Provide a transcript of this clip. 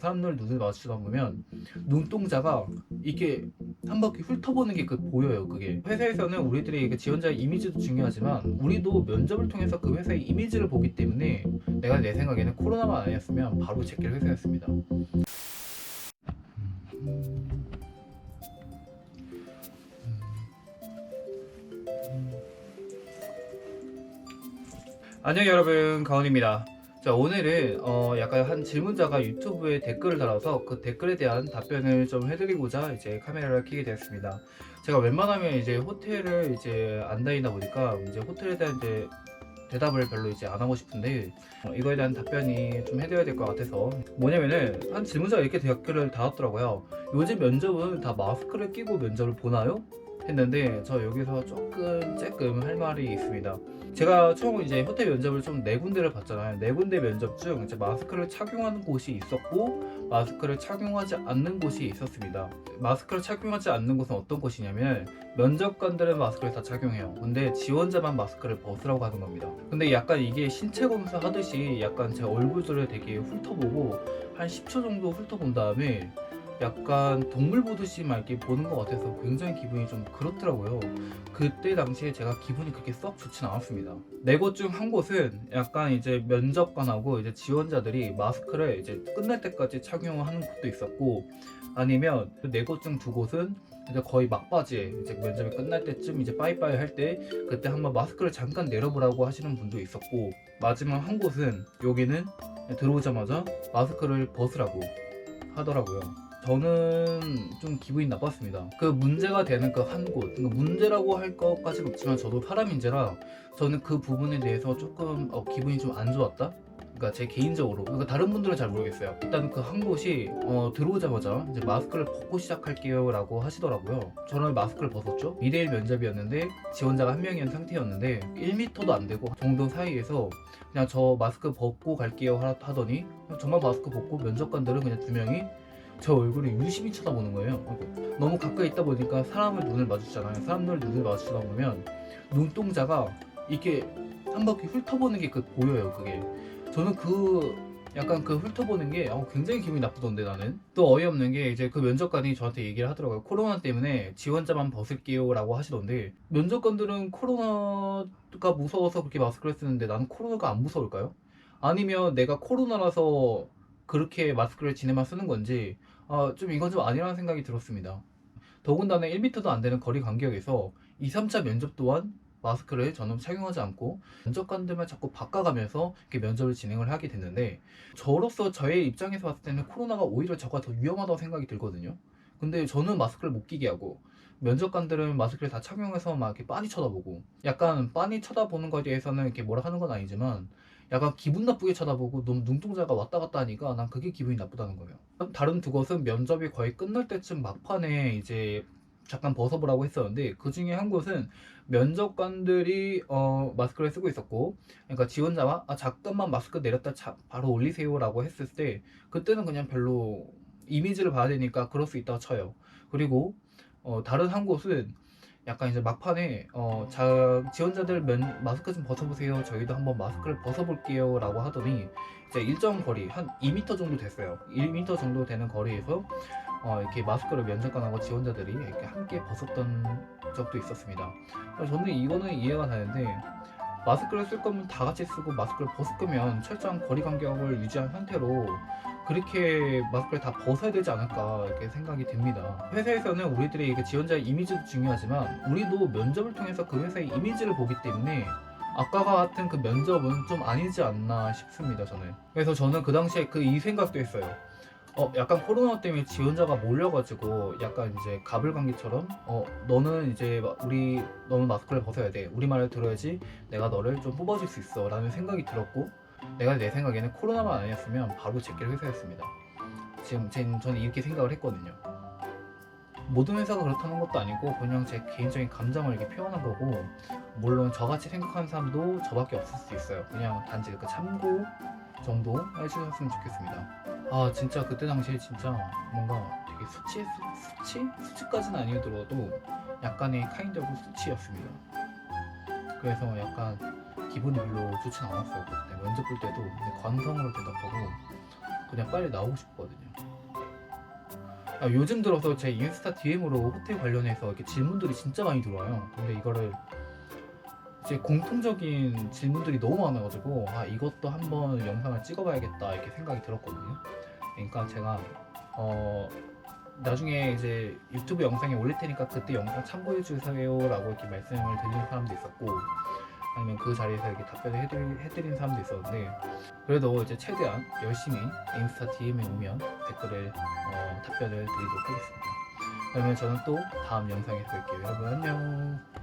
사람들 눈을 마주치다 보면 눈동자가 이게 한 바퀴 훑어보는 게 보여요. 그게 회사에서는 우리들이 그 지원자의 이미지도 중요하지만 우리도 면접을 통해서 그 회사의 이미지를 보기 때문에 내가 내 생각에는 코로나만 아니었으면 바로 제낄 회사였습니다. 안녕 여러분, 가온입니다. 자, 오늘은 약간 한 질문자가 유튜브에 댓글을 달아서 그 댓글에 대한 답변을 좀 해드리고자 이제 카메라를 켜게 되었습니다. 제가 웬만하면 이제 호텔을 이제 안 다니다 보니까 이제 호텔에 대한 이제 대답을 별로 이제 안 하고 싶은데 이거에 대한 답변이 좀 해드려야 될 것 같아서, 뭐냐면은 한 질문자가 이렇게 댓글을 달았더라고요. 요즘 면접은 다 마스크를 끼고 면접을 보나요? 했는데 저 여기서 조금 할 말이 있습니다. 제가 총 이제 호텔 면접을 좀 네 군데를 봤잖아요. 네 군데 면접 중 이제 마스크를 착용하는 곳이 있었고 마스크를 착용하지 않는 곳이 있었습니다. 마스크를 착용하지 않는 곳은 어떤 곳이냐면, 면접관들은 마스크를 다 착용해요. 근데 지원자만 마스크를 벗으라고 하는 겁니다. 근데 약간 이게 신체 검사 하듯이 약간 제 얼굴들을 되게 훑어보고 한 10초 정도 훑어본 다음에 약간 동물 보듯이 막 이렇게 보는 것 같아서 굉장히 기분이 좀 그렇더라고요. 그때 당시에 제가 기분이 그렇게 썩 좋진 않았습니다. 네 곳 중 한 곳은 약간 이제 면접관하고 이제 지원자들이 마스크를 이제 끝날 때까지 착용하는 곳도 있었고, 아니면 네 곳 중 두 곳은 이제 거의 막바지에 이제 면접이 끝날 때쯤 이제 빠이빠이 할 때 그때 한번 마스크를 잠깐 내려보라고 하시는 분도 있었고, 마지막 한 곳은 여기는 들어오자마자 마스크를 벗으라고 하더라고요. 저는 좀 기분이 나빴습니다. 그 문제가 되는 그 한 곳, 그러니까 문제라고 할 것까지는 없지만 저도 사람인지라 저는 그 부분에 대해서 조금 기분이 좀 안 좋았다? 그러니까 제 개인적으로, 그러니까 다른 분들은 잘 모르겠어요. 일단 그 한 곳이 들어오자마자 이제 마스크를 벗고 시작할게요 라고 하시더라고요. 저는 마스크를 벗었죠. 2대1 면접이었는데 지원자가 한 명이었는 상태였는데 1m도 안 되고 정도 사이에서 그냥 저 마스크 벗고 갈게요 하더니 정말 마스크 벗고 면접관들은 그냥 두 명이 저 얼굴을 유심히 쳐다보는 거예요. 너무 가까이 있다 보니까 사람을 눈을 마주치잖아요. 사람들 눈을 마주치다 보면 눈동자가 이렇게 한 바퀴 훑어보는 게 보여요. 그게 저는 약간 그 훑어보는 게 굉장히 기분이 나쁘던데. 나는 또 어이없는 게 이제 그 면접관이 저한테 얘기를 하더라고요. 코로나 때문에 지원자만 벗을게요 라고 하시던데, 면접관들은 코로나가 무서워서 그렇게 마스크를 쓰는데 나는 코로나가 안 무서울까요? 아니면 내가 코로나라서 그렇게 마스크를 지네만 쓰는 건지 좀 이건 좀 아니라는 생각이 들었습니다. 더군다나 1m도 안 되는 거리 간격에서 2, 3차 면접 또한 마스크를 저는 착용하지 않고 면접관들만 자꾸 바꿔가면서 이렇게 면접을 진행을 하게 됐는데, 저로서 저의 입장에서 봤을 때는 코로나가 오히려 저가 더 위험하다고 생각이 들거든요. 근데 저는 마스크를 못 끼게 하고 면접관들은 마스크를 다 착용해서 막 이렇게 빤히 쳐다보고, 약간 빤히 쳐다보는 거에 대해서는 이렇게 뭐라 하는 건 아니지만 약간 기분 나쁘게 쳐다보고 너무 눈동자가 왔다 갔다 하니까 난 그게 기분이 나쁘다는 거예요. 다른 두 곳은 면접이 거의 끝날 때쯤 막판에 이제 잠깐 벗어보라고 했었는데, 그 중에 한 곳은 면접관들이 마스크를 쓰고 있었고, 그러니까 지원자와 잠깐만 마스크 내렸다 바로 올리세요 라고 했을 때 그때는 그냥 별로 이미지를 봐야 되니까 그럴 수 있다고 쳐요. 그리고 다른 한 곳은 약간 이제 막판에 지원자들 마스크 좀 벗어보세요, 저희도 한번 마스크를 벗어볼게요 라고 하더니 이제 일정 거리 한 2m 정도 됐어요. 1m 정도 되는 거리에서 이렇게 마스크를 면접관하고 지원자들이 이렇게 함께 벗었던 적도 있었습니다. 저는 이거는 이해가 가는데, 마스크를 쓸 거면 다 같이 쓰고 마스크를 벗을 거면 철저한 거리 간격을 유지한 상태로 그렇게 마스크를 다 벗어야 되지 않을까 이렇게 생각이 듭니다. 회사에서는 우리들이 지원자의 이미지도 중요하지만 우리도 면접을 통해서 그 회사의 이미지를 보기 때문에 아까와 같은 그 면접은 좀 아니지 않나 싶습니다, 저는. 그래서 저는 그 당시에 이 생각도 했어요. 약간 코로나 때문에 지원자가 몰려가지고 약간 이제 가불관계처럼 너는 마스크를 벗어야 돼, 우리 말을 들어야지 내가 너를 좀 뽑아줄 수 있어 라는 생각이 들었고, 내가 내 생각에는 코로나만 아니었으면 바로 제낄 회사였습니다. 저는 이렇게 생각을 했거든요. 모든 회사가 그렇다는 것도 아니고 그냥 제 개인적인 감정을 이렇게 표현한 거고, 물론 저같이 생각하는 사람도 저밖에 없을 수 있어요. 그냥 단지 그 참고 정도 해주셨으면 좋겠습니다. 진짜 그때 당시에 진짜 뭔가 되게 수치까지는 아니더라도 약간의 카인드 오브 수치였습니다. 그래서 약간 기분이 별로 좋진 않았어요. 그때 면접 볼 때도 근데 관성으로 대답하고 그냥 빨리 나오고 싶거든요. 요즘 들어서 제 인스타 DM으로 호텔 관련해서 이렇게 질문들이 진짜 많이 들어와요. 근데 이거를 이제 공통적인 질문들이 너무 많아가지고 이것도 한번 영상을 찍어봐야겠다 이렇게 생각이 들었거든요. 그러니까 제가 나중에 이제 유튜브 영상에 올릴 테니까 그때 영상 참고해 주세요라고 이렇게 말씀을 드리는 사람도 있었고, 아니면 그 자리에서 이렇게 답변을 해드린 사람도 있었는데, 그래도 이제 최대한 열심히 인스타 DM에 오면 댓글을 답변을 드리도록 하겠습니다. 그러면 저는 또 다음 영상에서 뵐게요. 여러분 안녕.